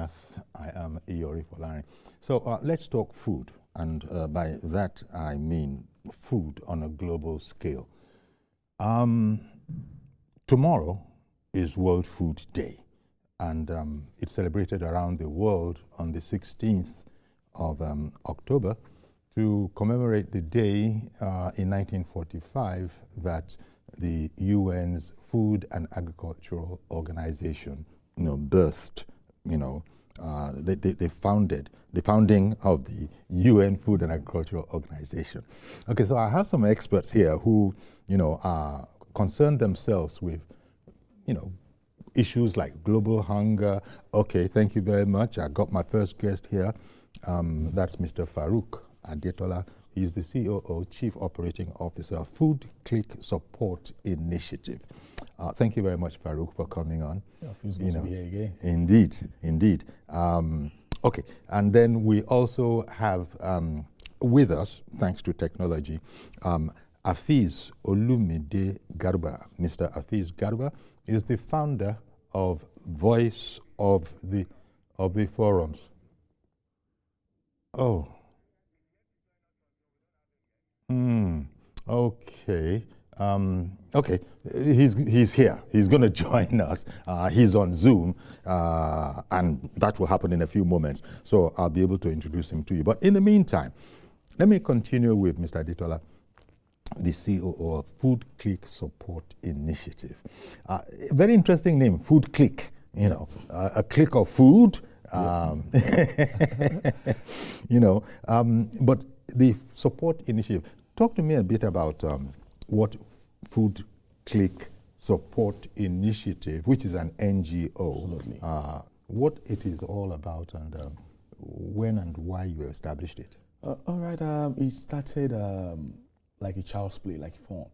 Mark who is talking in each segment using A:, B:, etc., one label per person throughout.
A: us. I am Iyori Folani. So let's talk food, and by that I mean food on a global scale. Tomorrow is World Food Day, and it's celebrated around the world on the 16th of October to commemorate the day in 1945 that the UN's Food and Agricultural Organization, birthed. They founded the founding of the UN Food and Agricultural Organization. Okay, so I have some experts here who, are concerned themselves with, issues like global hunger. Okay, thank you very much. I got my first guest here. That's Mr. Farouk Adetola. He's the COO, Chief Operating Officer, Food Click Support Initiative. Thank you very much, Farouk, for coming on.
B: Yeah, it feels good to be here again.
A: Indeed, indeed. Okay, and then we also have with us, thanks to technology, Afiz Olumide Garba. Mr. Afiz Garba is the founder of Voice of the Forums. Oh. Okay. Okay. He's here. He's going to join us. He's on Zoom, and that will happen in a few moments. So I'll be able to introduce him to you. But in the meantime, let me continue with Mr. Adetola, the COO of Food Click Support Initiative. Very interesting name, Food Click. A click of food. But the support initiative. Talk to me a bit about what Food Click Support Initiative, which is an NGO, what it is all about, and when and why you established it.
B: All right, it started like a child's play, like fun.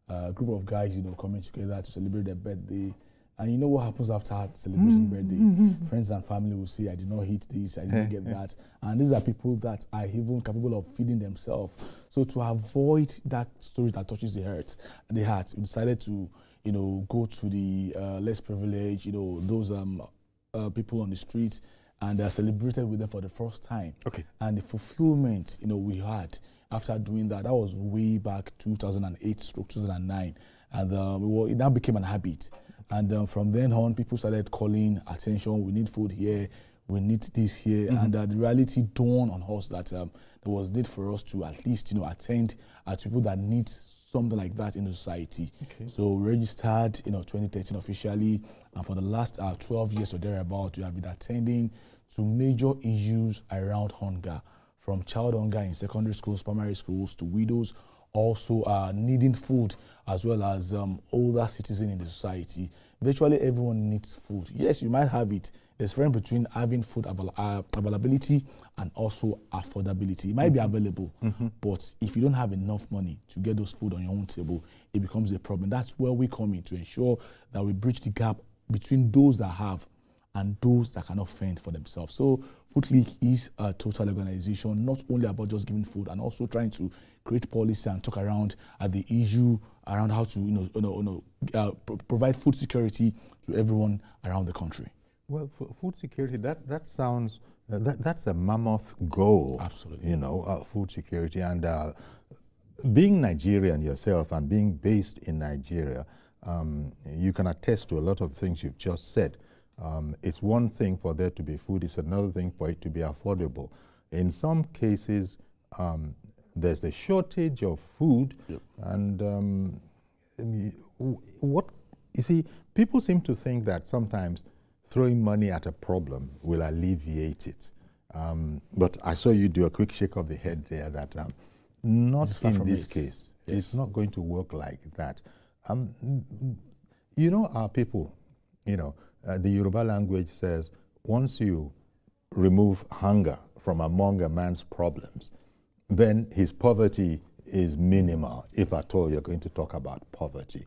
B: A group of guys, coming together to celebrate their birthday. And you know what happens after celebrating birthday? Friends and family will say, I did not eat this, I didn't get that. And these are people that are even capable of feeding themselves. So to avoid that story that touches the heart, we decided to, go to the less privileged, those people on the streets, and celebrated with them for the first time. Okay. And the fulfillment, we had after doing that, that was way back 2008/2009. And it now became an habit. And from then on, people started calling attention. We need food here. We need this here. And the reality dawned on us that there was need for us to at least, attend to people that need something like that in the society. Okay. So we registered, 2013 officially. And for the last 12 years or thereabout, we have been attending to major issues around hunger, from child hunger in secondary schools, primary schools, to widows also needing food, as well as older citizens in the society. Virtually everyone needs food. Yes, you might have it. There's a difference between having food availability and also affordability. It might be available, but if you don't have enough money to get those food on your own table, it becomes a problem. That's where we come in to ensure that we bridge the gap between those that have and those that cannot fend for themselves. So Food Click is a total organization, not only about just giving food, and also trying to create policy and talk around the issue around how to provide food security to everyone around the country.
A: Well, for food security, that sounds that's a mammoth goal.
B: Absolutely.
A: Food security, and being Nigerian yourself and being based in Nigeria, you can attest to a lot of things you've just said. It's one thing for there to be food, it's another thing for it to be affordable. In some cases, there's a shortage of food, and you see, people seem to think that sometimes throwing money at a problem will alleviate it. But I saw you do a quick shake of the head there that not in this case. Yes. It's not going to work like that. Our people, the Yoruba language says, once you remove hunger from among a man's problems, then his poverty is minimal, if at all you're going to talk about poverty.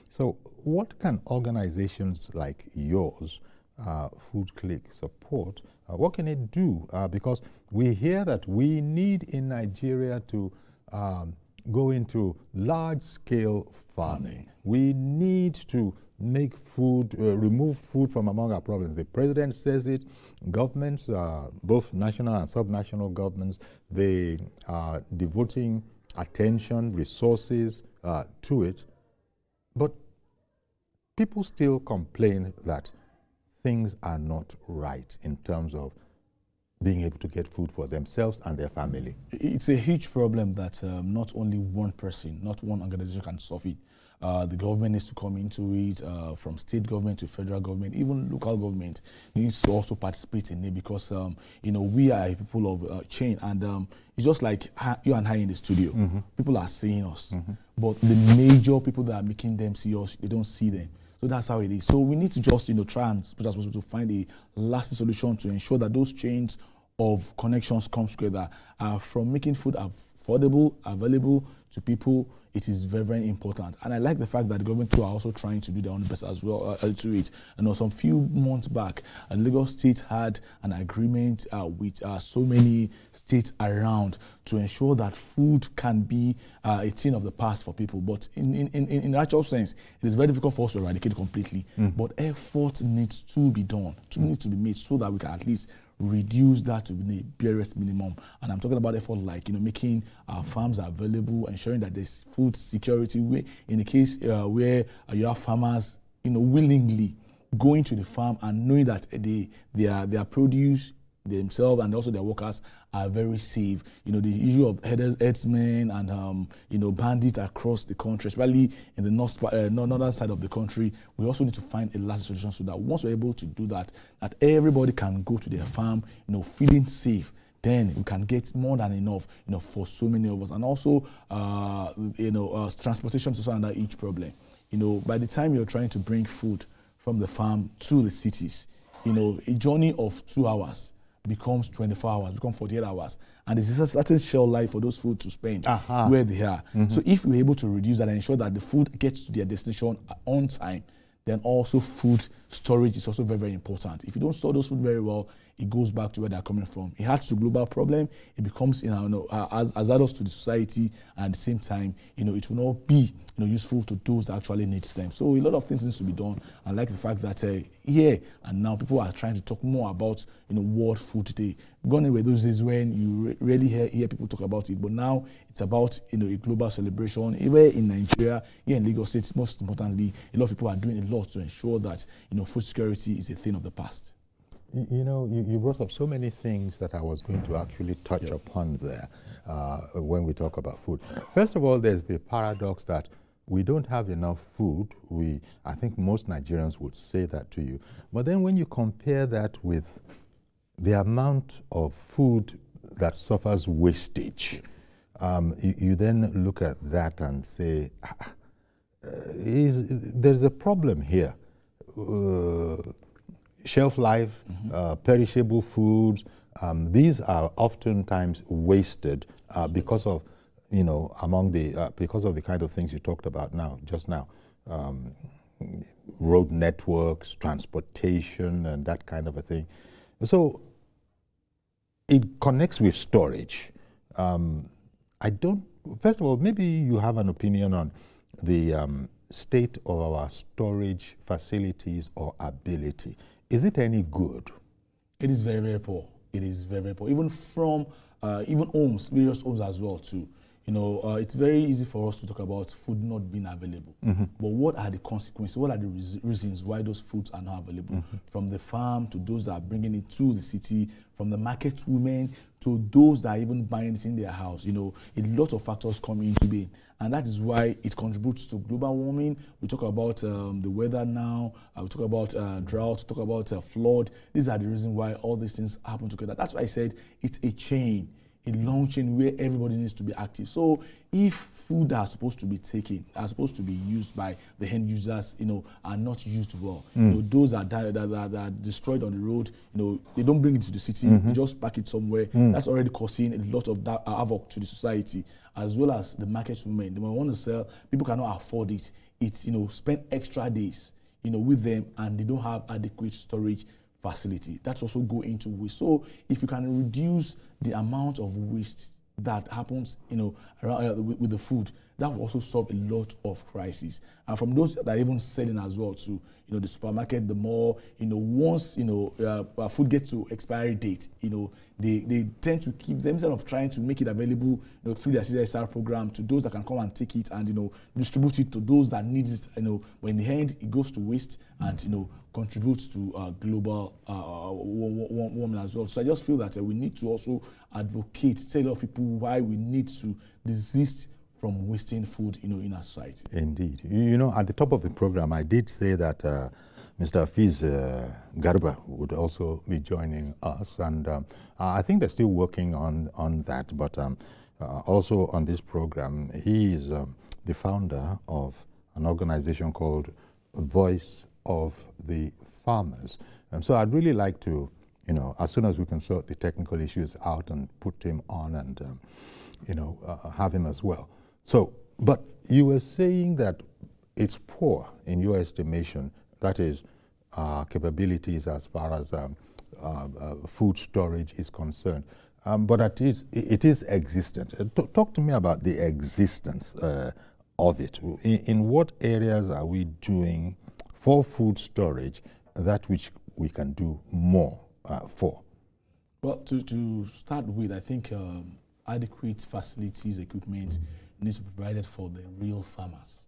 A: So what can organizations like yours, Food Click support, what can it do? Because we hear that we need in Nigeria to go into large-scale farming. We need to make food, remove food from among our problems. The president says it. Governments, both national and subnational governments, they are devoting attention, resources to it. But people still complain that things are not right in terms of being able to get food for themselves and their family.
B: It's a huge problem that not only one person, not one organization can solve it. The government needs to come into it, from state government to federal government, even local government needs to also participate in it, because you know, we are a people of change, and it's just like you and I in the studio. People are seeing us, but the major people that are making them see us, they don't see them. So that's how it is. So we need to just, you know, try and put as possible to find a lasting solution to ensure that those chains of connections come together. From making food affordable, available to people, it is very, very important. And I like the fact that the government too are also trying to do their own best as well to it. And some few months back, Lagos State had an agreement with so many states around to ensure that food can be a thing of the past for people. But in actual sense, it is very difficult for us to eradicate it completely. But effort needs to be done, needs to be made, so that we can at least reduce that to the barest minimum. And I'm talking about effort like, you know, making our farms available, ensuring that there's food security. In the case where you have farmers, you know, willingly going to the farm and knowing that their produce themselves and also their workers are very safe. You know, the issue of herdsmen and you know, bandits across the country, especially in the northern side of the country, we also need to find a lasting solution so that once we're able to do that, that everybody can go to their farm, you know, feeling safe. Then we can get more than enough, you know, for so many of us. And also, you know, transportation is also under each problem. You know, by the time you're trying to bring food from the farm to the cities, you know, a journey of 2 hours becomes 24 hours, becomes 48 hours. And there's a certain shelf life for those food to spend where they are. So if we're able to reduce that and ensure that the food gets to their destination on time, then also food storage is also very, very important. If you don't store those food very well, it goes back to where they're coming from. It adds to global problem. It becomes, you know, hazardous to the society, and at the same time, you know, it will not be, you know, useful to those that actually need them. So a lot of things needs to be done. I like the fact that here and now people are trying to talk more about, you know, World Food Day. Gone away those days when you really hear people talk about it, but now it's about, you know, a global celebration. Even in Nigeria, here in Lagos State, most importantly, a lot of people are doing a lot to ensure that, you know, food security is a thing of the past.
A: You know, you brought up so many things that I was going to actually touch upon there when we talk about food. First of all, there's the paradox that we don't have enough food. I think most Nigerians would say that to you. But then when you compare that with the amount of food that suffers wastage, you then look at that and say, there's a problem here. Shelf life, perishable foods, these are oftentimes wasted because of, you know, because of the kind of things you talked about just now, road networks, transportation, and that kind of a thing. So it connects with storage. First of all, maybe you have an opinion on the state of our storage facilities or ability. Is it any good?
B: It is very, very poor. It is very, very poor. Even from even homes, various homes as well too. You know, it's very easy for us to talk about food not being available. But what are the consequences? What are the reasons why those foods are not available? From the farm to those that are bringing it to the city, from the market women to those that are even buying it in their house. You know, a lot of factors come into being. And that is why it contributes to global warming. We talk about the weather now. We talk about drought. We talk about flood. These are the reasons why all these things happen together. That's why I said it's a chain, a long chain where everybody needs to be active. So if food are supposed to be taken, are supposed to be used by the end users, you know, are not used well, you know, those that are destroyed on the road, you know, they don't bring it to the city, they just pack it somewhere. That's already causing a lot of havoc to the society, as well as the market women. They want to sell, people cannot afford it. It's, you know, spend extra days, you know, with them, and they don't have adequate storage facility. That's also go into waste. So if you can reduce the amount of waste that happens, around, with the food, that will also solve a lot of crises. And from those that are even selling as well to, the supermarket, the mall, once, food gets to expiry date, they tend to keep them, instead of trying to make it available, through their CSR program to those that can come and take it and, distribute it to those that need it, but in the end, it goes to waste and, contributes to global warming as well. So I just feel that we need to also advocate, tell a lot of people why we need to desist from wasting food, in our society. Indeed.
A: At the top of the program, I did say that Mr. Hafiz Garba would also be joining us, and I think they're still working on that, but also on this program, he is the founder of an organization called Voice of the Farmers. So I'd really like to, as soon as we can sort the technical issues out and put him on and, have him as well. So, but you were saying that it's poor in your estimation, that is, capabilities as far as food storage is concerned. But it is existent. Talk to me about the existence of it. In what areas are we doing for food storage that which we can do more for?
B: Well, to start with, I think adequate facilities, equipment needs to be provided for the real farmers,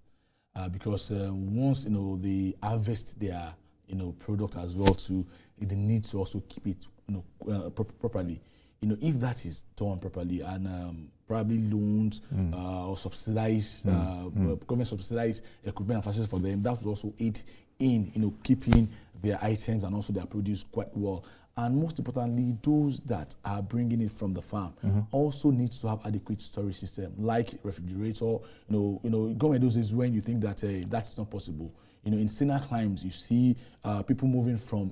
B: because once they harvest their product as well, they need to also keep it properly. If that is done properly and probably loans or subsidized, government subsidized equipment and facilities for them, that will also aid in keeping their items and also their produce quite well. And most importantly, those that are bringing it from the farm also needs to have adequate storage system, like refrigerator. Going those days when you think that that's not possible. In saner climes, you see people moving from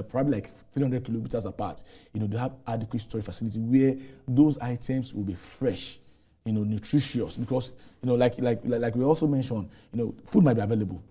B: probably like 300 kilometers apart. They have adequate storage facility where those items will be fresh, nutritious. Because like we also mentioned, food might be available.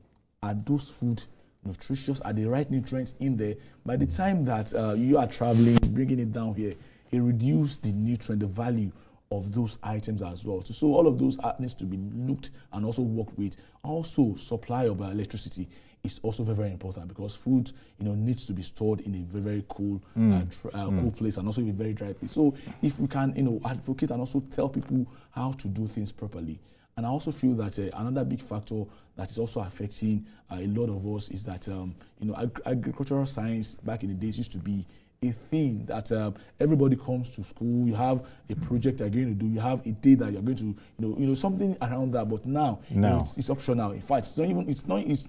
B: Are those food nutritious? Are the right nutrients in there? By the time that you are traveling, bringing it down here, it reduces the nutrient, the value of those items as well. So all of those needs to be looked and also worked with. Also, supply of electricity is also very, very important, because food, needs to be stored in a very, very cool, cool place, and also in a very dry place. So if we can, advocate and also tell people how to do things properly. And I also feel that another big factor that is also affecting a lot of us is that, agricultural science back in the days used to be a thing that everybody comes to school, you have a project you're going to do, you have a day that you're going to, something around that. But now it's optional. In fact, it's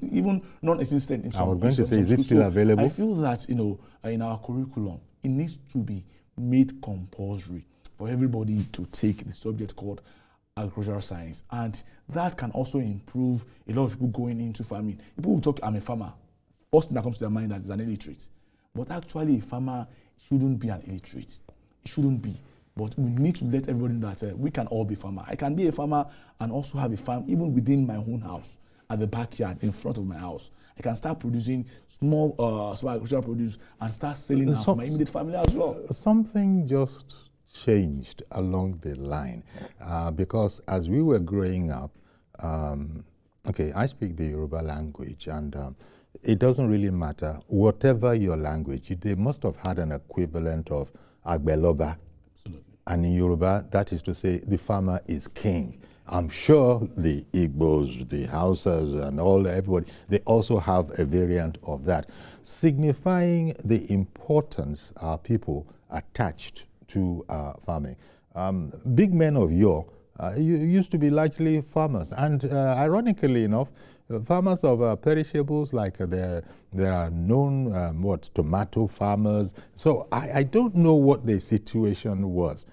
B: even non-existent in some.
A: I was going to say, is it still available?
B: I feel that in our curriculum, it needs to be made compulsory for everybody to take the subject called agricultural science, and that can also improve a lot of people going into farming. People will talk, I'm a farmer. First thing that comes to their mind is an illiterate. But actually, a farmer shouldn't be an illiterate. It shouldn't be. But we need to let everybody know that we can all be farmer. I can be a farmer and also have a farm even within my own house, at the backyard, in front of my house. I can start producing small agricultural produce and start selling out for my immediate family as well.
A: Something just changed along the line, because as we were growing up, I speak the Yoruba language, and it doesn't really matter whatever your language. They must have had an equivalent of agbeloba.
B: Absolutely.
A: And in Yoruba, that is to say, the farmer is king. I'm sure the Igbos, the Hausas, and everybody, they also have a variant of that, signifying the importance our people attached to farming. Big men of yore used to be largely farmers, and ironically enough, farmers of perishables, like there are known tomato farmers. So I don't know what the situation was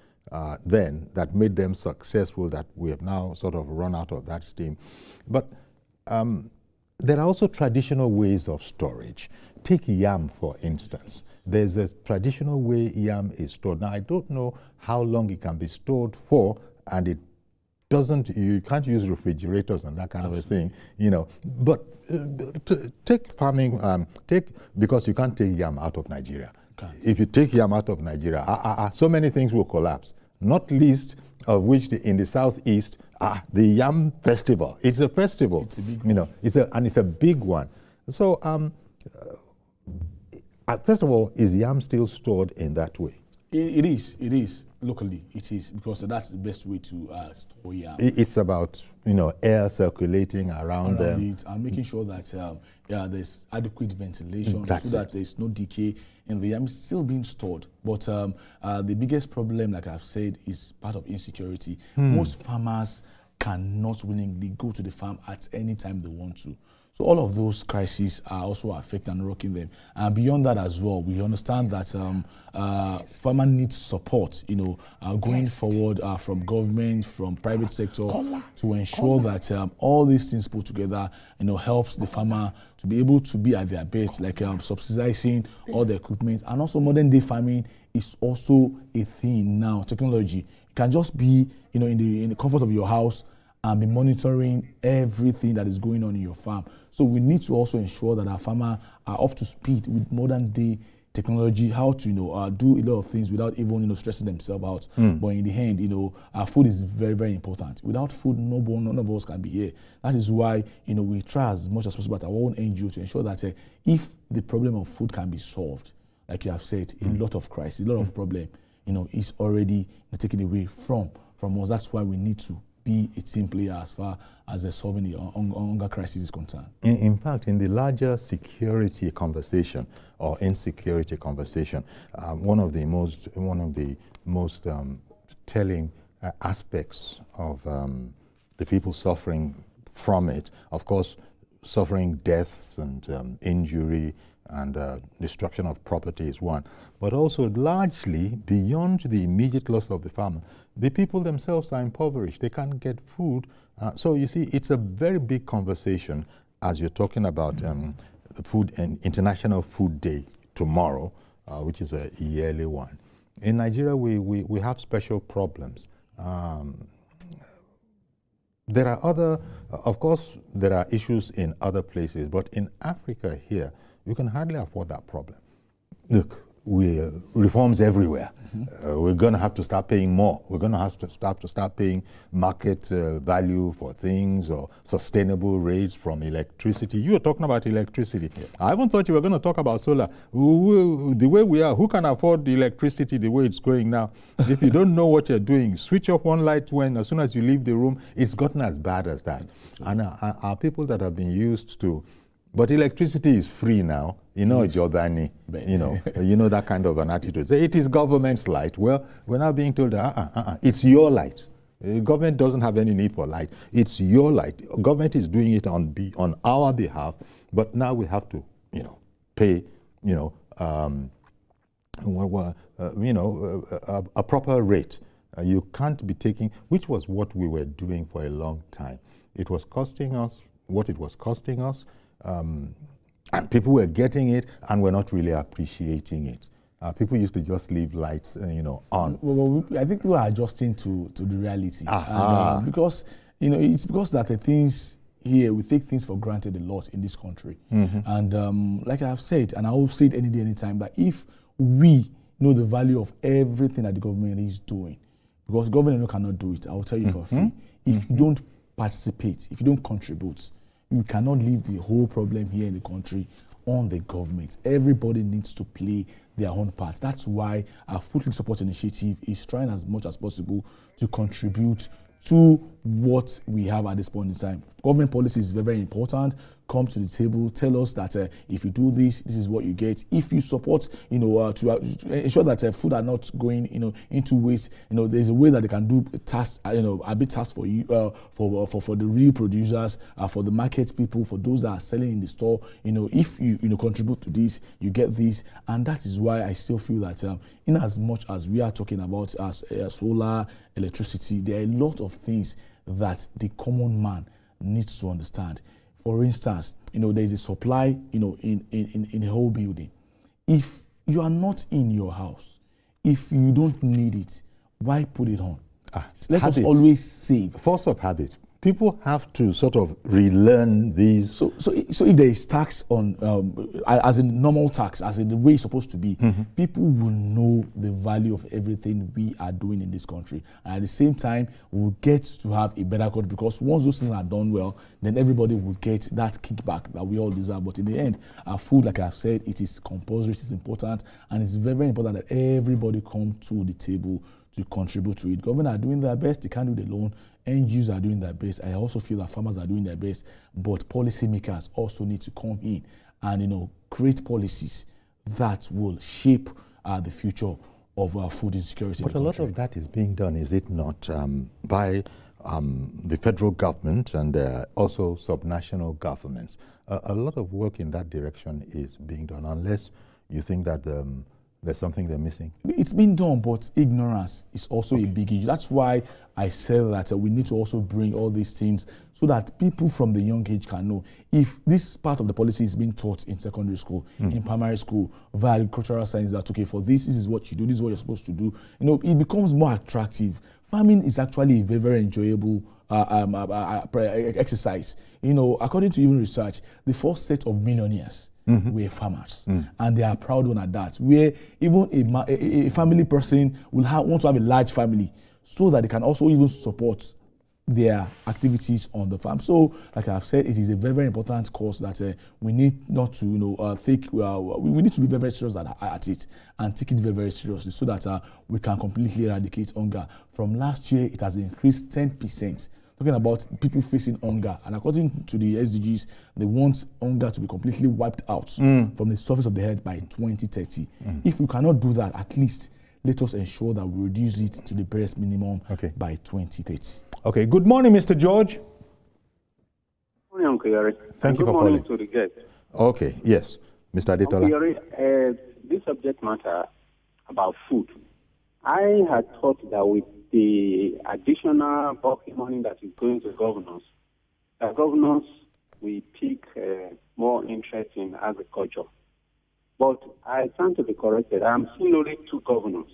A: then that made them successful, that we have now sort of run out of that steam. But there are also traditional ways of storage. Take yam, for instance. There's a traditional way yam is stored. Now, I don't know how long it can be stored for, and it doesn't, you can't use refrigerators and that kind of a thing, But take farming, because you can't take yam out of Nigeria. If you take yam out of Nigeria, so many things will collapse. not least of which in the southeast, the Yam Festival. It's a festival.
B: It's a big
A: one. And it's a big one. So, first of all, is yam still stored in that way?
B: It is locally. It is, because that's the best way to store yam.
A: It's about air circulating around them
B: it, and making sure that there's adequate ventilation so that there's no decay in the yam. It's still being stored, but the biggest problem, like I've said, is part of insecurity. Most farmers cannot willingly go to the farm at any time they want to. So all of those crises are also affecting and rocking them. And beyond that as well, we understand that farmer needs support, going forward from government, from private sector, to ensure that all these things put together, helps the farmer to be able to be at their best, like subsidizing all the equipment. And also modern day farming is also a thing now. Technology, you can just be, in the comfort of your house and be monitoring everything that is going on in your farm. So we need to also ensure that our farmers are up to speed with modern day technology, how to do a lot of things without even stressing themselves out. But in the end, our food is very, very important. Without food, none of us can be here. That is why we try as much as possible at our own NGO to ensure that if the problem of food can be solved, like you have said, a lot of crisis, a lot of problem, is already taken away from us. That's why we need to be a team player as far as solving the hunger crisis is concerned.
A: In fact, in the larger security conversation or insecurity conversation, one of the most telling aspects of the people suffering from it, of course, suffering deaths and injury and destruction of property is one, but also largely beyond the immediate loss of the farmer, the people themselves are impoverished. They can't get food. So you see, it's a very big conversation as you're talking about food and International Food Day tomorrow, which is a yearly one. In Nigeria, we have special problems. There are other, of course, there are issues in other places, but in Africa here, you can hardly afford that problem. Look, reforms everywhere. We're going to have to start paying more. We're going to have to start paying market value for things, or sustainable rates from electricity. You were talking about electricity. Yeah. I haven't thought you were going to talk about solar. The way we are, who can afford the electricity the way it's going now? If you don't know what you're doing, switch off one light as soon as you leave the room. It's gotten as bad as that. And our people that have been used to, but electricity is free now, Jordani, that kind of an attitude. Say it is government's light. Well, we're now being told that it's your light. Government doesn't have any need for light. It's your light. Government is doing it on our behalf, but now we have to, pay, a proper rate. You can't be taking, which was what we were doing for a long time. It was costing us what it was costing us. And people were getting it, and we're not really appreciating it. People used to just leave lights, on.
B: Well, I think we are adjusting to the reality. Because, it's because that the things here, we take things for granted a lot in this country. And like I have said, and I will say it any day, anytime, that if we know the value of everything that the government is doing, because government cannot do it, I will tell you for free. If you don't participate, if you don't contribute, you cannot leave the whole problem here in the country on the government. Everybody needs to play their own part. That's why our Food Support Initiative is trying as much as possible to contribute to what we have at this point in time. Government policy is very, very important. Come to the table, tell us that if you do this, this is what you get. If you support, to ensure that food are not going, into waste. There's a way that they can do tasks, a bit tasks for you, for the real producers, for the market people, for those that are selling in the store. If you contribute to this, you get this, and that is why I still feel that in as much as we are talking about solar, electricity, there are a lot of things that the common man needs to understand. For instance, there is a supply, in a whole building. If you are not in your house, if you don't need it, why put it on? Let us always save.
A: Force of habit. people have to sort of relearn these.
B: So if there is tax on, as in normal tax, as in the way it's supposed to be, people will know the value of everything we are doing in this country. And at the same time, we'll get to have a better country, because once those things are done well, then everybody will get that kickback that we all deserve. But in the end, our food, like I've said, it is compulsory, it is important, and it's very, very important that everybody come to the table to contribute to it. Government are doing their best, they can't do it alone. NGOs are doing their best. I also feel that farmers are doing their best, but policymakers also need to come in and create policies that will shape the future of our food insecurity.
A: But a lot of that is being done, is it not, by the federal government and also subnational governments? A lot of work in that direction is being done, unless you think that there's something they're missing.
B: It's been done, but ignorance is also a big issue. That's why I said that we need to also bring all these things so that people from the young age can know. If this part of the policy is being taught in secondary school, in primary school, via agricultural science, that, okay, for this is what you do, this is what you're supposed to do, it becomes more attractive. Farming is actually a very, very enjoyable exercise. According to even research, the first set of millionaires were farmers, and they are proud one at that, where even a family person will want to have a large family so that they can also even support their activities on the farm. So, like I've said, it is a very, very important course that we need not to, we need to be very, very serious at it and take it very, very seriously so that we can completely eradicate hunger. From last year, it has increased 10%. Talking about people facing hunger, and according to the SDGs, they want hunger to be completely wiped out from the surface of the earth by 2030. If we cannot do that, at least let us ensure that we reduce it to the barest minimum by 2030.
A: Okay. Good morning, Mr. George.
C: Good morning, Uncle Yari.
A: Thank you for calling.
C: Good morning to the guest.
A: Okay. Yes, Mr. Adetola.
C: Uncle Yari, this subject matter about food, I had thought that with the additional bulky money that is going to governors, that governors will take more interest in agriculture. But I stand to be corrected. I'm seeing only 2 governors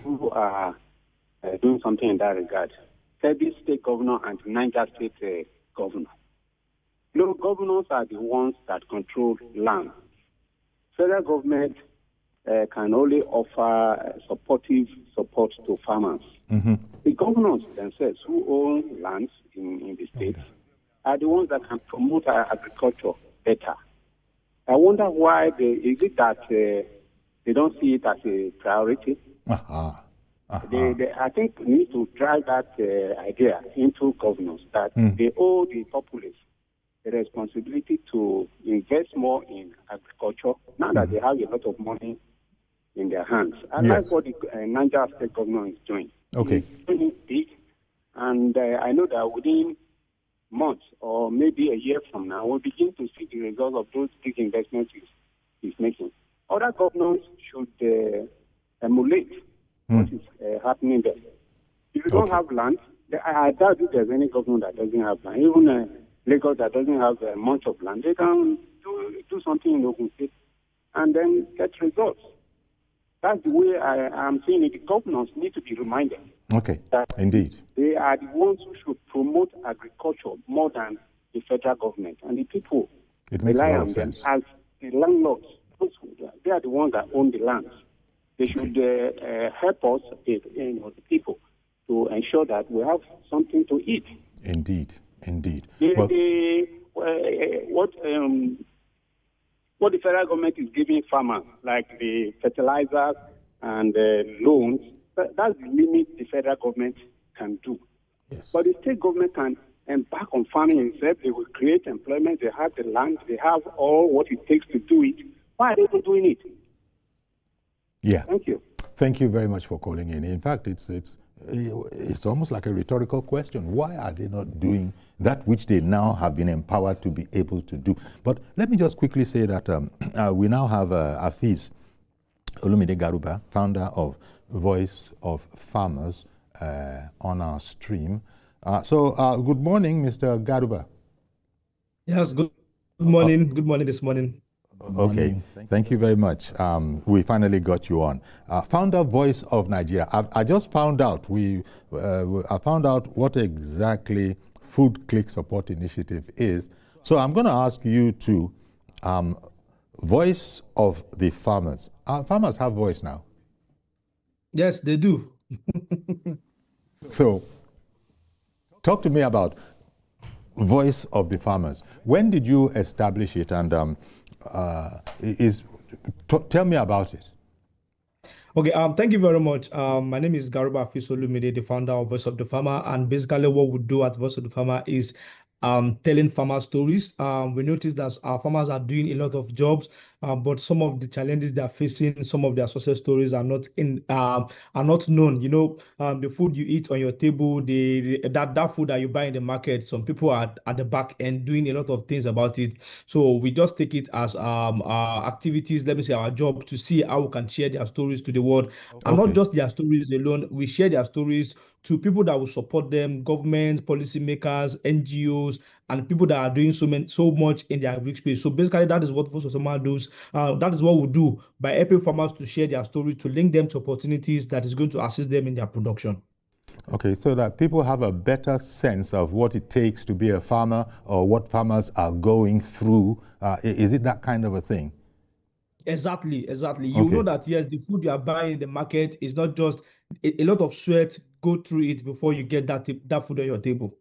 C: who are doing something in that regard. Kebbi State Governor and Niger State Governor. Governors are the ones that control land. Federal government can only offer supportive support to farmers. The governors themselves who own lands in the states are the ones that can promote agriculture better. I wonder why is it that they don't see it as a priority? I think we need to drive that idea into governors that they owe the populace the responsibility to invest more in agriculture now that they have a lot of money in their hands. I like what the Niger State Governor is doing.
A: Okay.
C: He's doing it big, and I know that within months or maybe a year from now, we'll begin to see the results of those big investments he's making. Other governors should emulate what is happening there. If you don't have land, I doubt if there's any governor that doesn't have land. Even Lagos that doesn't have much of land, they can do something in Ogun State and then get results. That's the way I'm seeing it. The governors need to be reminded.
A: Okay,
C: that
A: indeed.
C: They are the ones who should promote agriculture more than the federal government. And the people rely on them as the landlords. They are the ones that own the lands. They should help us, the people, to ensure that we have something to eat.
A: Indeed.
C: What the federal government is giving farmers, like the fertilizers and loans, that's the limit the federal government can do.
B: Yes.
C: But the state government can embark on farming itself. They will create employment. They have the land. They have all what it takes to do it. Why are they not doing it?
A: Yeah.
C: Thank you.
A: Thank you very much for calling in. In fact, it's almost like a rhetorical question. Why are they not doing that which they now have been empowered to be able to do? But let me just quickly say that we now have Afiz Olumide Garuba, founder of Voice of Farmers, on our stream. So good morning, Mr. Garuba.
D: Yes, good morning. Good morning this morning.
A: Okay, thank you very much. We finally got you on. Founder Voice of Nigeria. I just found out, I found out what exactly Food Click Support Initiative is. So I'm going to ask you to voice of the farmers. Farmers have voice now.
D: Yes, they do.
A: So talk to me about voice of the farmers. When did you establish it, and tell me about it.
D: Okay, thank you very much. My name is Garuba Afisolumide, the founder of Voice of the Farmer, and basically what we do at Voice of the Farmer is telling farmer stories. We notice that our farmers are doing a lot of jobs, but some of the challenges they are facing, some of their success stories are not known. You know, the food you eat on your table, that food that you buy in the market, some people are at the back end doing a lot of things about it. So we just take it as our activities, let me say our job, to see how we can share their stories to the world, and not just their stories alone. We share their stories to people that will support them, government, policymakers, NGOs, and people that are doing so much in the agri space. So basically, that is what Voice of the Farmer does. That is what we do by helping farmers to share their stories, to link them to opportunities that is going to assist them in their production.
A: Okay, so that people have a better sense of what it takes to be a farmer, or what farmers are going through. Is it that kind of a thing?
D: Exactly. You know that, yes, the food you are buying in the market is not just a lot of sweat go through it before you get that food on your table.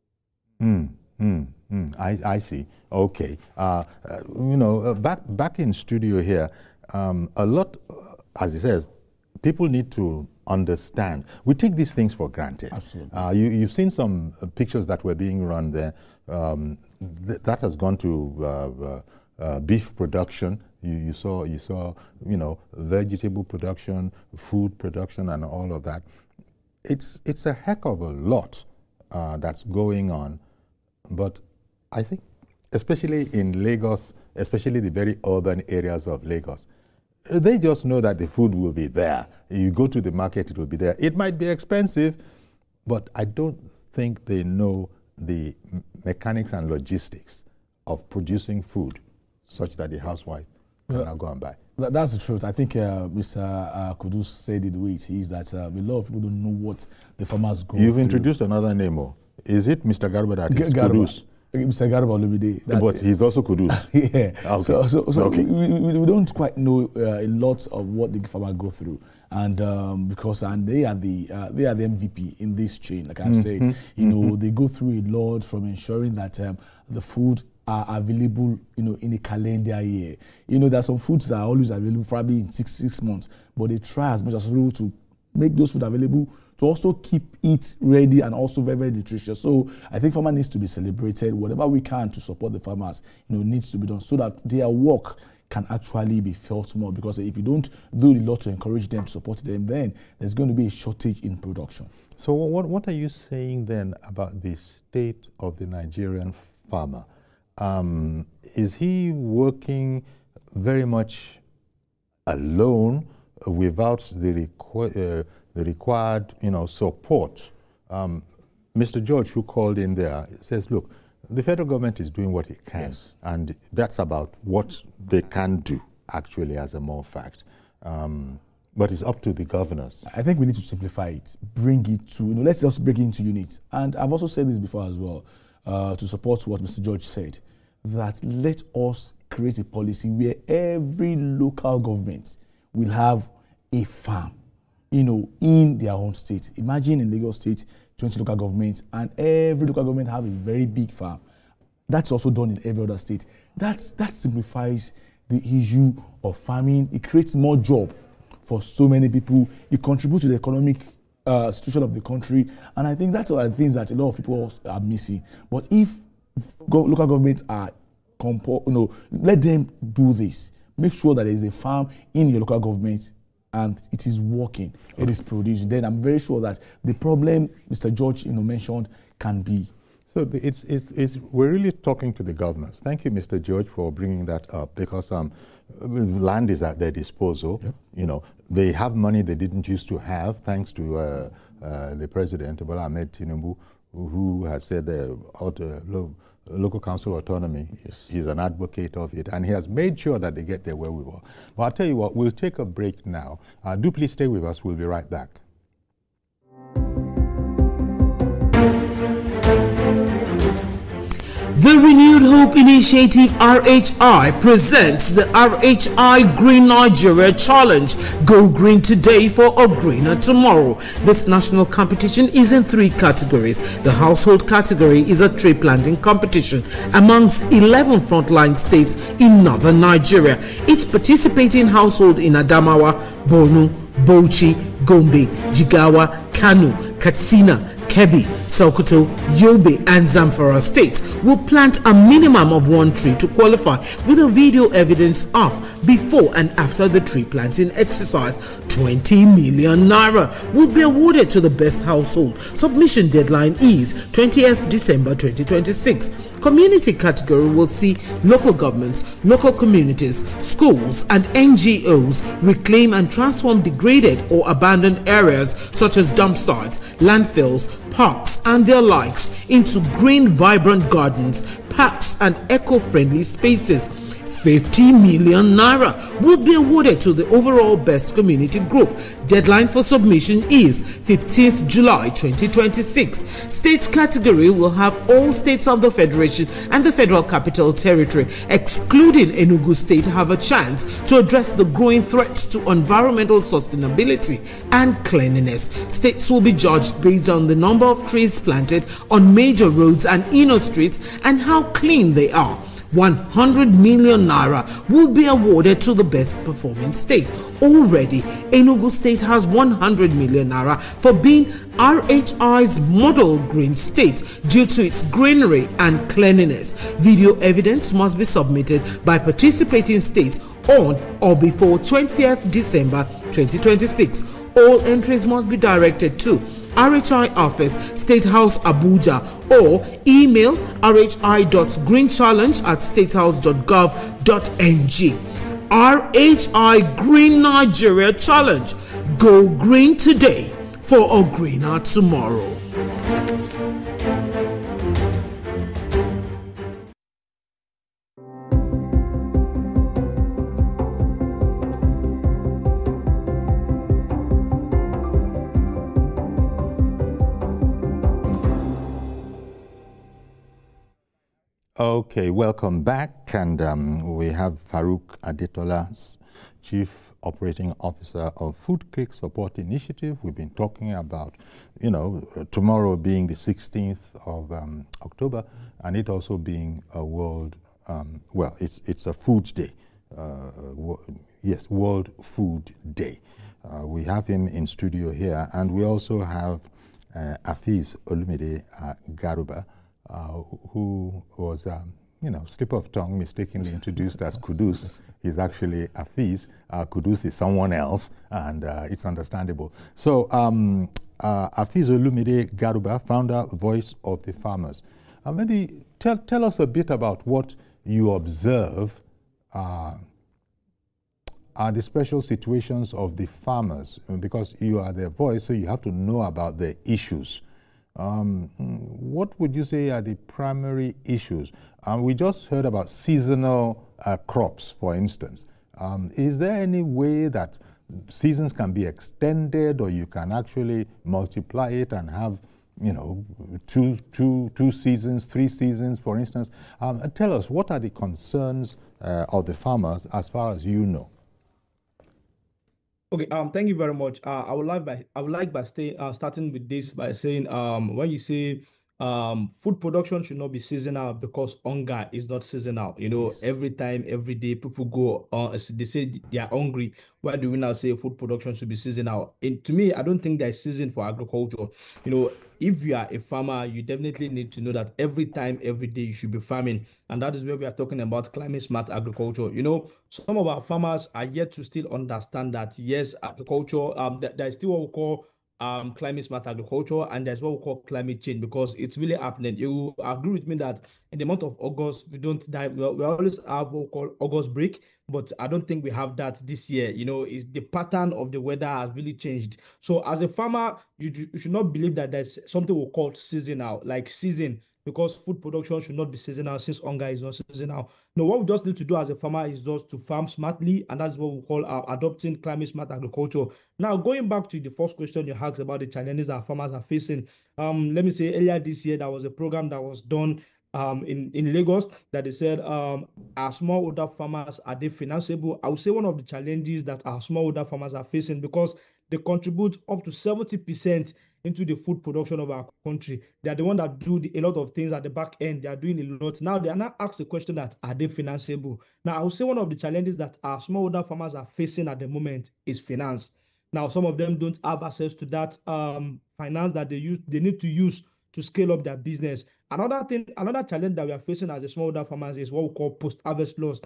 A: I see. Okay. Back in studio here, a lot, as he says, people need to understand. We take these things for granted.
B: Absolutely.
A: You've seen some pictures that were being run there. That has gone to beef production. You saw, vegetable production, food production, and all of that. It's a heck of a lot that's going on, but I think, especially in Lagos, especially the very urban areas of Lagos, they just know that the food will be there. You go to the market, it will be there. It might be expensive, but I don't think they know the mechanics and logistics of producing food such that the housewife can now go and buy.
B: That's the truth. I think Mr. Kudus said it the way it is, that a lot of people don't know what the farmers go
A: You've
B: through.
A: introduced another name. Is it Mr. Garba that is
B: Garba.
A: Kudus?
B: Mr. Garba Olumide.
A: But he's also Kudus.
B: Yeah.
A: Okay.
B: So
A: Okay.
B: we don't quite know a lot of what the farmers go through, and because they are the MVP in this chain. Like I've said, they go through a lot, from ensuring that the food are available, in a calendar year. There's some foods that are always available probably in six months, but they try as much as possible to make those food available, to also keep it ready and also very, very nutritious. So I think farmer needs to be celebrated. Whatever we can to support the farmers, needs to be done so that their work can actually be felt more. Because if you don't do a lot to encourage them, to support them, then there's going to be a shortage in production.
A: So what are you saying then about the state of the Nigerian farmer? Is he working very much alone without the required, support? Mr. George, who called in there, says, look, the federal government is doing what it can,
B: Yes.
A: and that's about what they can do, actually, as a matter of fact. But it's up to the governors.
B: I think we need to simplify it, bring it to, let's just break it into units. And I've also said this before as well, to support what Mr. George said, that let us create a policy where every local government will have a farm, in their own state. Imagine in Lagos State, 20 local governments, and every local government have a very big farm. That's also done in every other state. That simplifies the issue of farming. It creates more job for so many people. It contributes to the economic situation of the country. And I think that's one of the things that a lot of people are missing. But if local governments are, let them do this. Make sure that there is a farm in your local government and it is working, it is producing. Then I'm very sure that the problem Mr. George mentioned can be.
A: So we're really talking to the governors. Thank you, Mr. George, for bringing that up, because land is at their disposal. Yep. They have money they didn't used to have, thanks to the president, Bola Ahmed Tinubu, who has said local council autonomy.
B: Yes.
A: He's an advocate of it, and he has made sure that they get there where we were. But I'll tell you what, we'll take a break now. Do please stay with us. We'll be right back.
E: The Renewed Hope Initiative RHI presents the RHI Green Nigeria Challenge. Go green today for a greener tomorrow. This national competition is in 3 categories. The household category is a tree planting competition amongst 11 frontline states in northern Nigeria. Each participating household in Adamawa, Borno, Bauchi, Gombe, Jigawa, Kano, Katsina, Kebbi, Sokoto, Yobe and Zamfara states will plant a minimum of 1 tree to qualify, with a video evidence of before and after the tree planting exercise. 20 million naira will be awarded to the best household. Submission deadline is 20th December 2026. Community category will see local governments, local communities, schools and NGOs reclaim and transform degraded or abandoned areas such as dump sites, landfills, parks and their likes into green, vibrant gardens, parks and eco-friendly spaces. 50 million naira will be awarded to the overall best community group. Deadline for submission is 15th July 2026. State category will have all states of the Federation and the Federal Capital Territory, excluding Enugu State, have a chance to address the growing threats to environmental sustainability and cleanliness. States will be judged based on the number of trees planted on major roads and inner streets and how clean they are. 100 million naira will be awarded to the best performing state. Already, Enugu State has 100 million naira for being RHI's model green state due to its greenery and cleanliness. Video evidence must be submitted by participating states on or before 20th December 2026. All entries must be directed to RHI Office, State House, Abuja, or email rhi.greenchallenge@statehouse.gov.ng. RHI Green Nigeria Challenge. Go green today for a greener tomorrow.
A: Okay, welcome back, and we have Farouk Adetola, Chief Operating Officer of Food Click Support Initiative. We've been talking about, tomorrow being the 16th of October, and it also being a world, it's a food day. World Food Day. We have him in studio here, and we also have Afiz Olumide Garuba, who was, slip of tongue, mistakenly introduced as Kudus. He's actually Afiz. Kudus is someone else, and it's understandable. So, Afiz Olumide Garuba, founder, Voice of the Farmers. Maybe tell us a bit about what you observe are the special situations of the farmers, because you are their voice, so you have to know about their issues. What would you say are the primary issues? We just heard about seasonal crops, for instance. Is there any way that seasons can be extended, or you can actually multiply it and have, two seasons, 3 seasons, for instance? Tell us, what are the concerns of the farmers as far as you know?
D: Okay, thank you very much. I would like by starting with this by saying, when you say food production should not be seasonal because hunger is not seasonal. Yes. Every time, every day, people go they say they are hungry. Why do we now say food production should be seasonal? And to me, I don't think there's season for agriculture. If you are a farmer, you definitely need to know that every time, every day, you should be farming. And that is where we are talking about climate smart agriculture. Some of our farmers are yet to still understand that, yes, agriculture, there's still what we call climate smart agriculture, and there's what we call climate change, because it's really happening. You will agree with me that in the month of August, we don't die. We always have what we call August break, but I don't think we have that this year. Is the pattern of the weather has really changed. So as a farmer, you should not believe that there's something we call seasonal, like season, because food production should not be seasonal since hunger is not seasonal. No, what we just need to do as a farmer is just to farm smartly, and that's what we call adopting climate smart agriculture. Now, going back to the first question you asked about the challenges that farmers are facing, let me say earlier this year, there was a program that was done in Lagos that they said, our smallholder farmers, are they financeable? I would say one of the challenges that our smallholder farmers are facing, because they contribute up to 70% into the food production of our country. They are the one that do a lot of things at the back end. They are doing a lot. Now they are now asked the question that, are they financeable? Now I would say one of the challenges that our smallholder farmers are facing at the moment is finance. Now some of them don't have access to that finance that they need to use to scale up their business. Another challenge that we are facing as a smallholder farmers is what we call post-harvest loss.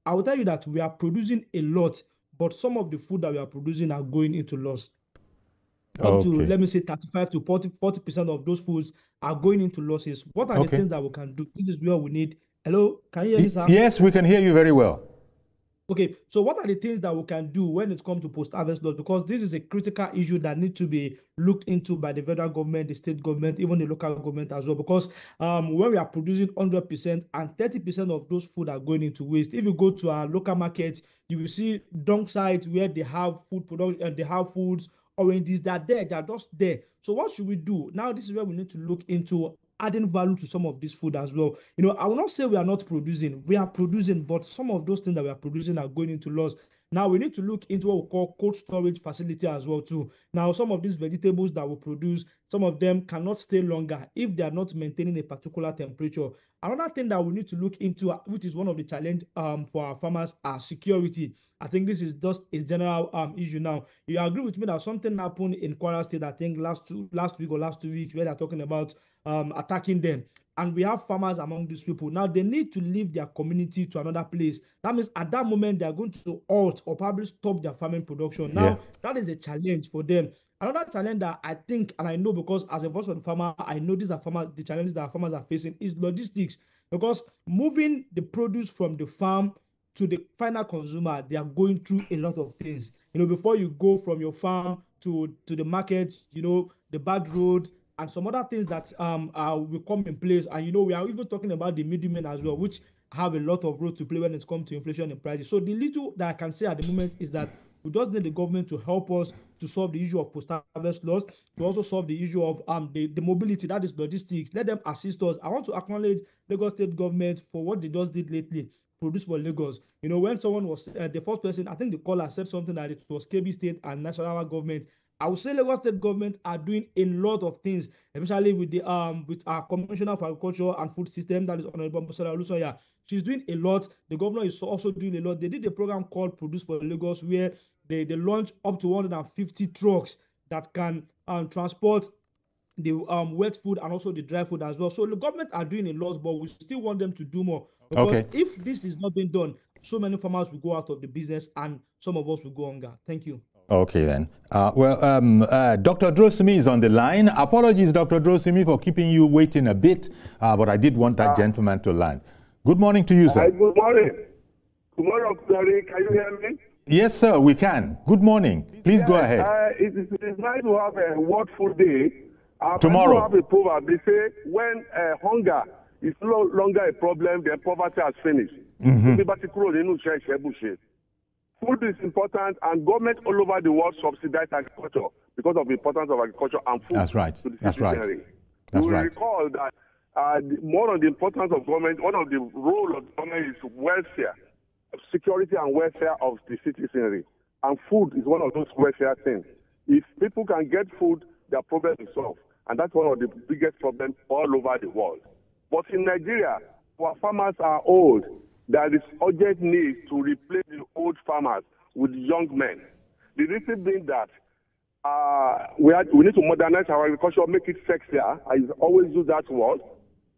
D: I will tell you that we are producing a lot, but some of the food that we are producing are going into loss. Up to, let me say, 35 to 40% of those foods are going into losses. What are the things that we can do? This is where we need. Hello, can you hear me, sir?
A: Yes, we can hear you very well.
D: Okay, so what are the things that we can do when it comes to post-harvest loss? Because this is a critical issue that needs to be looked into by the federal government, the state government, even the local government as well. Because when we are producing 100% and 30% of those food are going into waste, if you go to our local market, you will see dump sites where they have food production and they have foods, oranges, they are just there. So what should we do? Now, this is where we need to look into adding value to some of this food as well. I will not say we are not producing. We are producing, but some of those things that we are producing are going into loss. Now, we need to look into what we call cold storage facility as well too. Now, some of these vegetables that we produce, some of them cannot stay longer if they are not maintaining a particular temperature. Another thing that we need to look into, which is one of the challenge for our farmers, are security. I think this is just a general issue now. You agree with me that something happened in Kwara State, I think last week or last 2 weeks, where they're talking about attacking them. And we have farmers among these people. Now, they need to leave their community to another place. That means at that moment, they are going to halt or probably stop their farming production. Now, that is a challenge for them. Another challenge that I think, and I know because as a voice of the farmer, I know the challenges that our farmers are facing is logistics. Because moving the produce from the farm to the final consumer, they are going through a lot of things. Before you go from your farm to the market, the bad road, and some other things that will come in place. And we are even talking about the middlemen as well, which have a lot of role to play when it comes to inflation and prices. So the little that I can say at the moment is that we just need the government to help us to solve the issue of post-harvest loss, to also solve the issue of the mobility, that is logistics. Let them assist us. I want to acknowledge Lagos State government for what they just did lately. Produce for Lagos. When someone was the first person, I think the caller said something that it was KB State and national government. I would say Lagos State government are doing a lot of things, especially with with our Commissioner for Agriculture and Food System, that is Honorable Mbosala Olusoya. She's doing a lot. The governor is also doing a lot. They did a program called Produce for Lagos, where they launched up to 150 trucks that can transport the wet food and also the dry food as well. So the government are doing a lot, but we still want them to do more. Because if this is not being done, so many farmers will go out of the business and some of us will go hunger. Thank you.
A: Okay, then. Dr. Drosimi is on the line. Apologies, Dr. Drosimi, for keeping you waiting a bit, but I did want that gentleman to land. Good morning to you, sir.
F: Good morning. Good morning, Larry. Can you hear me?
A: Yes, sir, we can. Good morning. Please go ahead.
F: It is nice to have a World Food Day.
A: Tomorrow.
F: Have a proverb. They say when hunger is no longer a problem, then poverty has finished. Food is important, and government all over the world subsidize agriculture because of the importance of agriculture and food.
A: That's right.
F: That's right. You will recall that one of the importance of government, one of the role of government is welfare, security and welfare of the citizenry. And food is one of those welfare things. If people can get food, their problem is solved. And that's one of the biggest problems all over the world. But in Nigeria, our farmers are old. There is urgent need to replace the old farmers with young men. The reason being that we need to modernize our agriculture, make it sexier. I always use that word,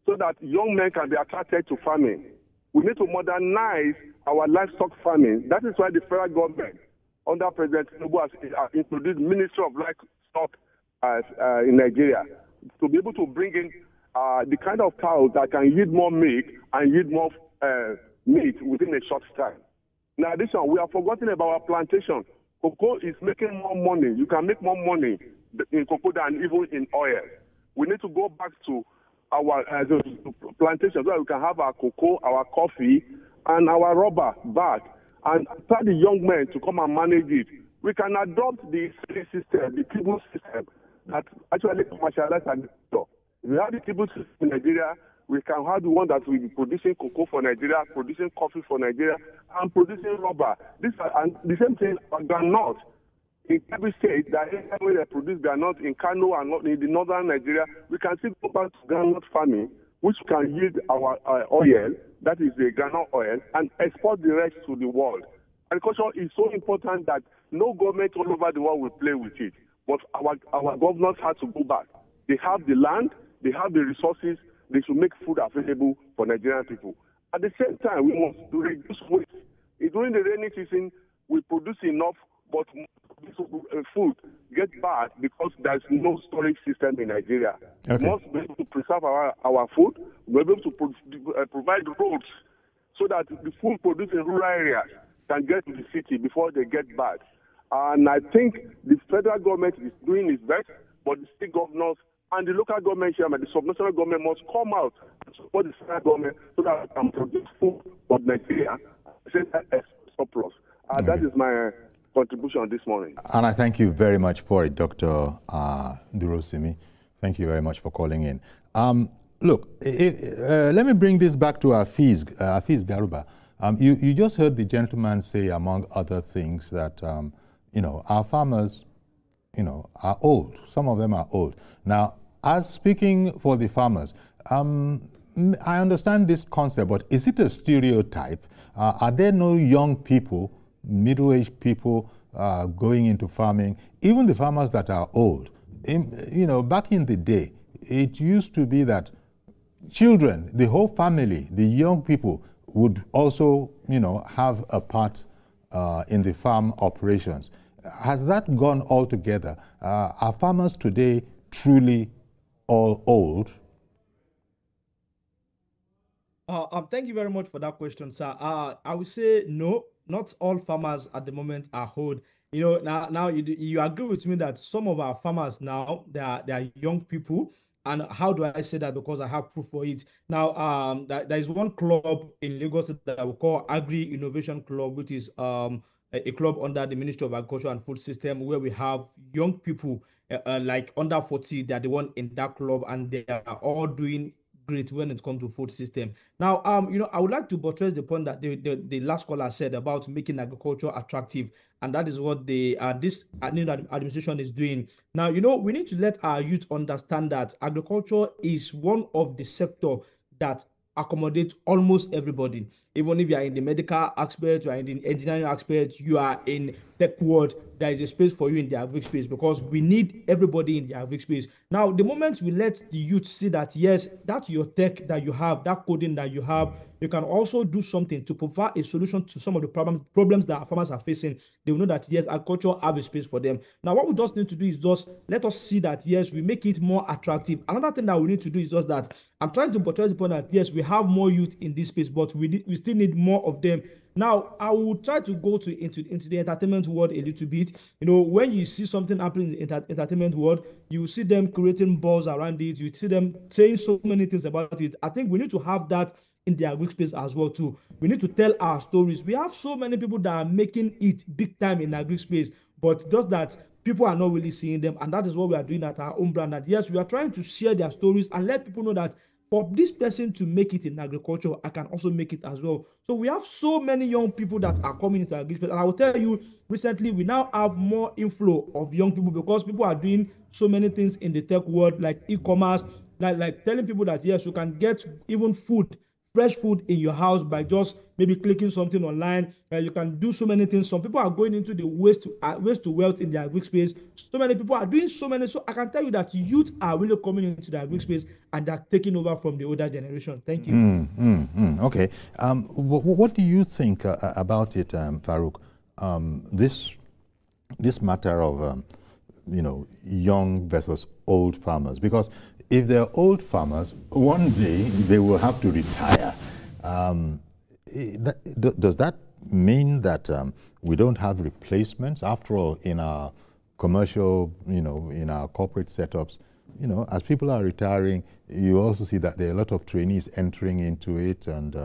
F: so that young men can be attracted to farming. We need to modernize our livestock farming. That is why the federal government, under President Tinubu, has introduced Ministry of Livestock in Nigeria to be able to bring in the kind of cows that can yield more milk and yield more meat within a short time. In addition, we are forgetting about our plantation. Cocoa is making more money. You can make more money in cocoa than even in oil. We need to go back to our plantations where we can have our cocoa, our coffee, and our rubber back, and tell the young men to come and manage it. We can adopt the system, the tribal system that actually commercializes agriculture. We have the tribal system in Nigeria. We can have the one that will be producing cocoa for Nigeria, producing coffee for Nigeria, and producing rubber. And the same thing on groundnut. In every state, that where they produce groundnut in Kano and in the northern Nigeria, we can still go back to groundnut farming, which can yield our oil, that is the groundnut oil, and export the rest to the world. Agriculture is so important that no government all over the world will play with it. But our governors have to go back. They have the land, they have the resources, they should make food available for Nigerian people. At the same time, we must reduce waste. During the rainy season, we produce enough, but food gets bad because there's no storage system in Nigeria.
A: Okay.
F: We must be able to preserve our food, we must be able to provide roads so that the food produced in rural areas can get to the city before they get bad. And I think the federal government is doing its best, but the state governors and the local government chairman, the subnational government must come out and support the federal government so that we can produce food for Nigeria surplus.
A: Okay.
F: That is my contribution this morning.
A: And I thank you very much for it, Dr. Durosimi. Thank you very much for calling in. Look, let me bring this back to Hafiz Garuba. You just heard the gentleman say, among other things, that our farmers, are old. Some of them are old. Now, as speaking for the farmers, I understand this concept, but is it a stereotype? Are there no young people, middle-aged people going into farming? Even the farmers that are old. Back in the day, it used to be that children, the whole family, the young people would also, have a part in the farm operations. Has that gone altogether? Are farmers today truly all old?
D: Thank you very much for that question, sir. I would say no, not all farmers at the moment are old. Now you agree with me that some of our farmers now, they are young people. And how do I say that? Because I have proof for it. Now, there is one club in Lagos that we call Agri Innovation Club, which is a club under the Ministry of Agriculture and Food System, where we have young people like under 40. They are the one in that club, and they are all doing great when it comes to food system. Now, I would like to buttress the point that the last caller said about making agriculture attractive, and that is what this administration is doing. Now, we need to let our youth understand that agriculture is one of the sector that accommodates almost everybody. Even if you are in the medical aspect, you are in the engineering aspect, you are in tech world, there is a space for you in the agric space, because we need everybody in the agric space. Now, the moment we let the youth see that, yes, that's your tech that you have, that coding that you have, you can also do something to provide a solution to some of the problems that our farmers are facing. They will know that, yes, agriculture have a space for them. Now, what we just need to do is just let us see that, yes, we make it more attractive. Another thing that we need to do is just that I'm trying to buttress the point that, yes, we have more youth in this space, but we still need more of them. Now, I will try to go into the entertainment world a little bit. When you see something happening in the entertainment world, you see them creating buzz around it. You see them saying so many things about it. I think we need to have that in the agric space as well too. We need to tell our stories. We have so many people that are making it big time in agric space, but just that people are not really seeing them, and that is what we are doing at our own brand. And yes, we are trying to share their stories and let people know that for this person to make it in agriculture, I can also make it as well. So we have so many young people that are coming into agriculture. And I will tell you, recently, we now have more inflow of young people because people are doing so many things in the tech world, like e-commerce, like telling people that, yes, you can get even food, fresh food in your house by just maybe clicking something online. You can do so many things. Some people are going into the waste to wealth in the agric space. So many people are doing so many. So I can tell you that youth are really coming into the agric space and they're taking over from the older generation. Thank you.
A: Okay. What do you think about it, Farouk? This matter of young versus old farmers, because if they're old farmers, one day they will have to retire. Does that mean that we don't have replacements? After all, in our commercial, in our corporate setups, as people are retiring, you also see that there are a lot of trainees entering into it, and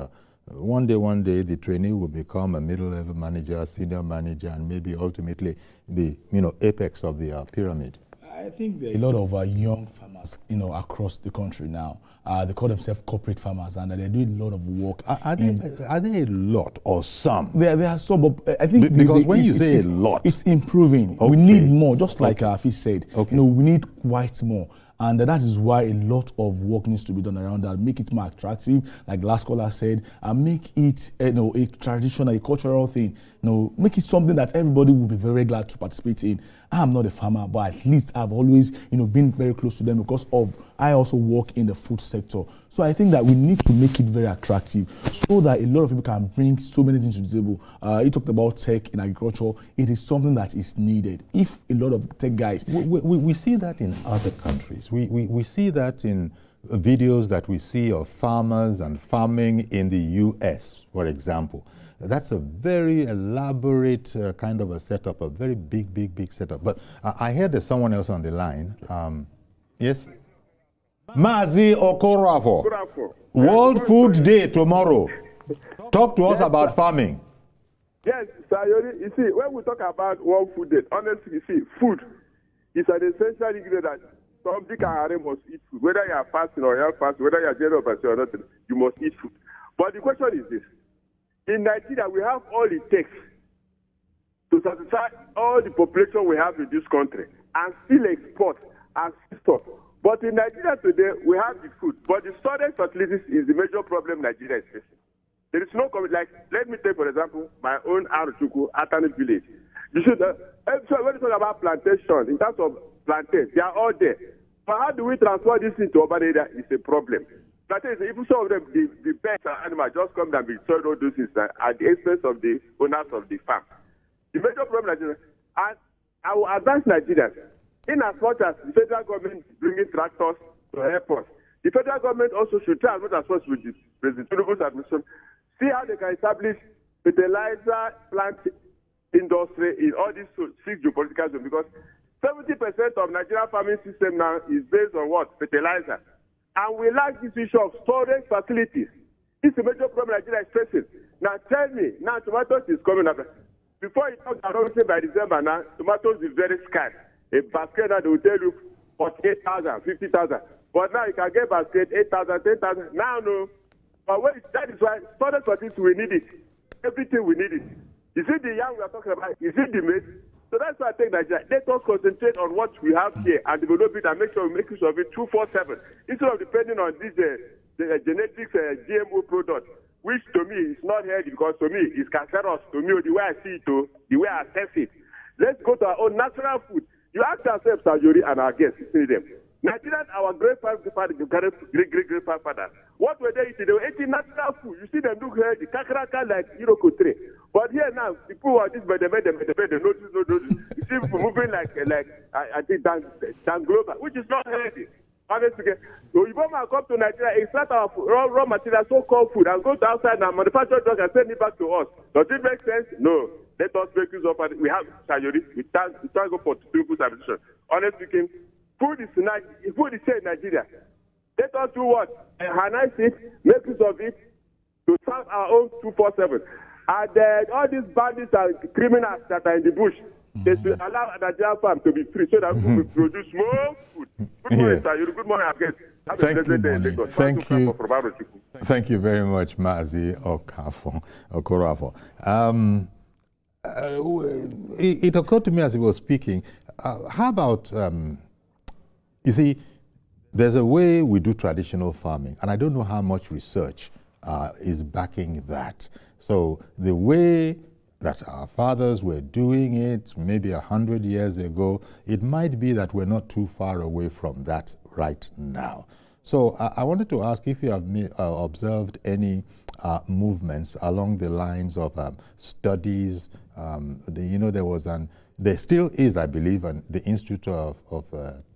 A: one day the trainee will become a middle-level manager, senior manager, and maybe ultimately the apex of the pyramid.
B: I think there are a lot of young farmers, across the country now. They call themselves corporate farmers, and they're doing a lot of work.
A: Are they a lot or some?
B: There are some, but I think
A: because when you say a lot,
B: it's improving.
A: Okay.
B: We need more, just like Afi said.
A: Okay.
B: We need quite more. And that is why a lot of work needs to be done around that. Make it more attractive, like last caller said, and make it a traditional, a cultural thing. Make it something that everybody will be very glad to participate in. I'm not a farmer, but at least I've always been very close to them because I also work in the food sector. So I think that we need to make it very attractive so that a lot of people can bring so many things to the table. You talked about tech in agriculture. It is something that is needed. If a lot of tech guys...
A: We see that in other countries. We see that in videos that we see of farmers and farming in the U.S., for example. That's a very elaborate kind of a setup, a very big setup. But I hear there's someone else on the line. Yes? Mazi Okorafo. World Food Day tomorrow. Talk to us about farming.
F: Yes, Sayori, you see, when we talk about World Food Day, honestly, you see, food is an essential ingredient that somebody must eat food. Whether you are fasting or you are fasting, whether you are general or not, you must eat food. But the question is this. In Nigeria, we have all it takes to satisfy all the population we have in this country and still export and stock. But in Nigeria today, we have the food. But the storage facilities is the major problem Nigeria is facing. There is no, like, let me take, for example, my own Aruchuku, Atani village. You should, so when you talk about plantation, in terms of plantains, they are all there. But how do we transport this into urban area is a problem. Plantains, even some of them, the pets and animals just come down and be sold all those things at the expense of the owners of the farm. The major problem in Nigeria, and I will advise Nigerians, in as much as the federal government is bringing tractors to help us, the federal government also should try as much as possible with the President Tinubu's administration, see how they can establish fertilizer plant industry in all these 6 geopolitical zones, because 70% of Nigerian farming system now is based on what? Fertilizer. And we lack this issue of storage facilities. It's a major problem Nigeria is facing. Now tell me, now tomatoes is coming up. Before you talk about by December now, tomatoes is very scarce. A basket that they will tell you 48,000, 50,000. But now you can get basket 8,000, 10,000. Now no. But that is why storage facilities we need it. Everything we need it. Is it the yam we are talking about? Is it the maize? So that's why I think that let us concentrate on what we have here and develop it and make sure we make use of it 247 instead of depending on this genetics GMO product, which to me is not healthy because to me it's cancerous. To me, the way I see it, the way I assess it. Let's go to our own natural food. You ask ourselves, Sajori and our guests, you see them. Nigerians, our great-grandfathers, what were they eating? They were eating natural food. You see them look here, the kakaraka like Iroko tree. But here now, people are this, but they notice. You see people moving like I think Dan Global, which is not healthy. Honestly, so if man come to Nigeria, extract our raw material, so-called food, and go to outside and manufacture drugs and send it back to us. Does it make sense? No. Let us make use of it. We have Sayori. We thank God for Tinubu's administration. Honestly speaking, food is here in Nigeria. Let us do what? Harness it, make use of it to serve our own 247. And all these bandits and criminals that are in the bush, they should allow the Nigerian farm to be free so that we will produce more food. Good morning, sir. Good morning, again.
A: Thank you very much, Mazi Okorafo. It occurred to me as he was speaking, how about, you see, there's a way we do traditional farming, and I don't know how much research is backing that. So the way that our fathers were doing it maybe 100 years ago, it might be that we're not too far away from that right now. So I wanted to ask if you have observed any movements along the lines of studies. There still is, I believe, the Institute of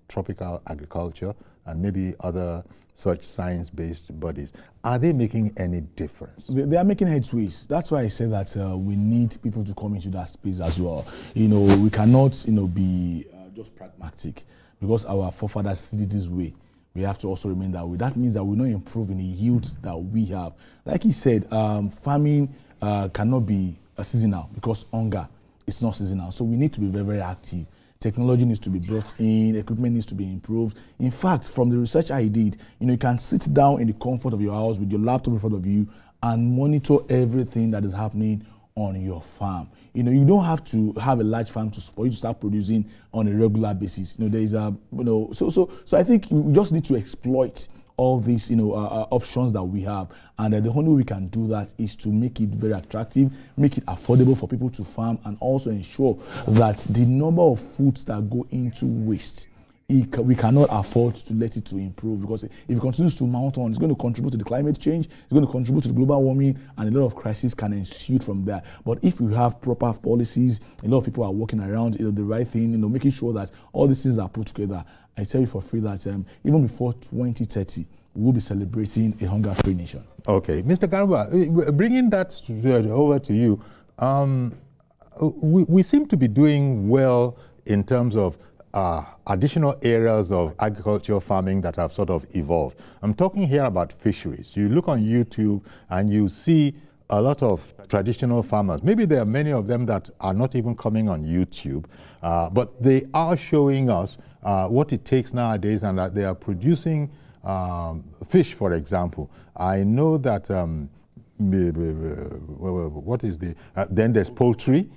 A: Tropical Agriculture and maybe other such science-based bodies. Are they making any difference?
B: They are making headways. That's why I said that we need people to come into that space as well. We cannot, be just pragmatic because our forefathers did it this way. We have to also remain that way. That means that we're not improving the yields that we have. Like he said, farming cannot be seasonal because hunger is not seasonal. So we need to be very, very active. Technology needs to be brought in, equipment needs to be improved. In fact, from the research I did, you can sit down in the comfort of your house with your laptop in front of you and monitor everything that is happening on your farm. You don't have to have a large farm for you to start producing on a regular basis. There is a, so I think we just need to exploit all these, options that we have, and the only way we can do that is to make it very attractive, make it affordable for people to farm, and also ensure that the number of foods that go into waste, we cannot afford to let it to improve, because if it continues to mount on, it's going to contribute to the climate change, it's going to contribute to the global warming, and a lot of crises can ensue from there. But if we have proper policies, a lot of people are working around the right thing, making sure that all these things are put together. I tell you for free that even before 2030, we'll be celebrating a hunger-free nation.
A: Okay, Mr. Garuba, bringing that over to you, we seem to be doing well in terms of additional areas of agricultural farming that have sort of evolved. I'm talking here about fisheries. You look on YouTube and you see a lot of traditional farmers. Maybe there are many of them that are not even coming on YouTube, but they are showing us what it takes nowadays, and that they are producing fish, for example. I know that, what is the, then there's poultry,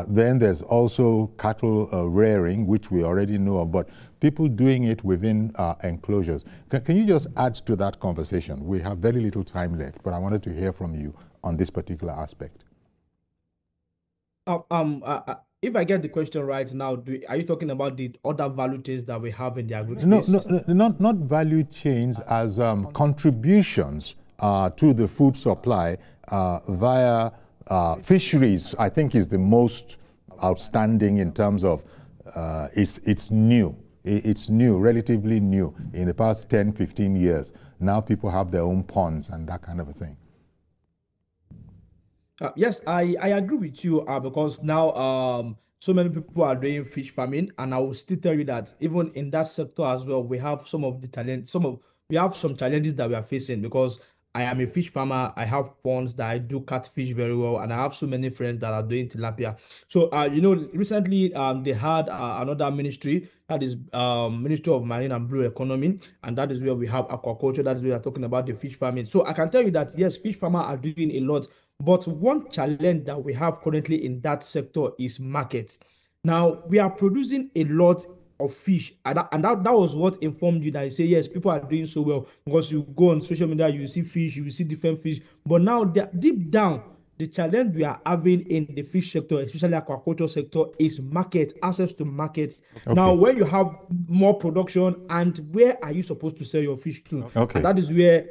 A: then there's also cattle rearing, which we already know of, but people doing it within enclosures. Can you just add to that conversation? We have very little time left, but I wanted to hear from you on this particular aspect.
D: If I get the question right now, are you talking about the other value chains that we have in the agri-space?
A: No, not value chains as contributions to the food supply via fisheries. I think is the most outstanding in terms of it's new. It's new, relatively new. In the past 10, 15 years, now people have their own ponds and that kind of a thing.
D: Yes, I agree with you because now so many people are doing fish farming, and I will still tell you that even in that sector as well, we have some of the talent, we have some challenges that we are facing, because I am a fish farmer. I have ponds that I do catfish very well, and I have so many friends that are doing tilapia. So recently they had another ministry, that is Ministry of Marine and Blue Economy, and that is where we have aquaculture. That is where we are talking about the fish farming. So I can tell you that yes, fish farmers are doing a lot. But one challenge that we have currently in that sector is markets. Now, we are producing a lot of fish, and that was what informed you that you say, yes, people are doing so well, because you go on social media, you see fish, you see different fish. But now, deep down, the challenge we are having in the fish sector, especially aquaculture sector, is market, access to market. Okay. Now, when you have more production, and where are you supposed to sell your fish to? Okay. And that is where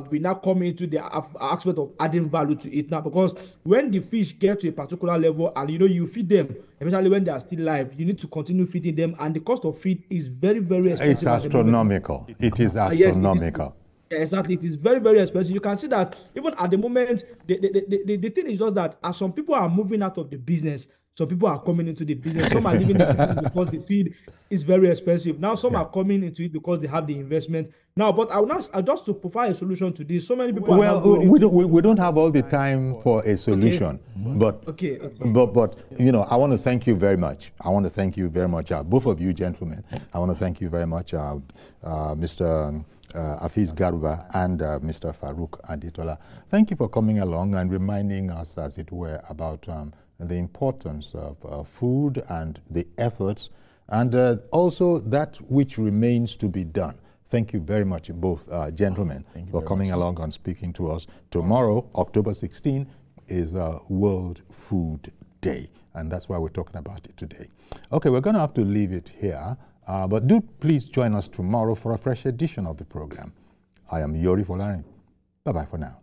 D: we now come into the aspect of adding value to it now, because when the fish get to a particular level and you feed them, especially when they are still live, you need to continue feeding them, and the cost of feed is very, very expensive.
A: It's astronomical. It is astronomical.
D: Yes, exactly, it is very, very expensive. You can see that even at the moment, the thing is just that as some people are moving out of the business, some people are coming into the business. Some are leaving the business because the feed is very expensive. Now some are coming into it because they have the investment. Now, but I will not just to provide a solution to this. So many people.
A: Well, we don't have all the time for a solution, but I want to thank you very much. I want to thank you very much, both of you gentlemen. I want to thank you very much, Mr. Afeez Garuba and Mr. Farouk Adetola. Thank you for coming along and reminding us, as it were, about the importance of food and the efforts, and also that which remains to be done. Thank you very much, both gentlemen, for coming along and speaking to us. Tomorrow, October 16, is World Food Day, and that's why we're talking about it today. Okay, we're going to have to leave it here. But do please join us tomorrow for a fresh edition of the program. I am Yori Folarin. Bye-bye for now.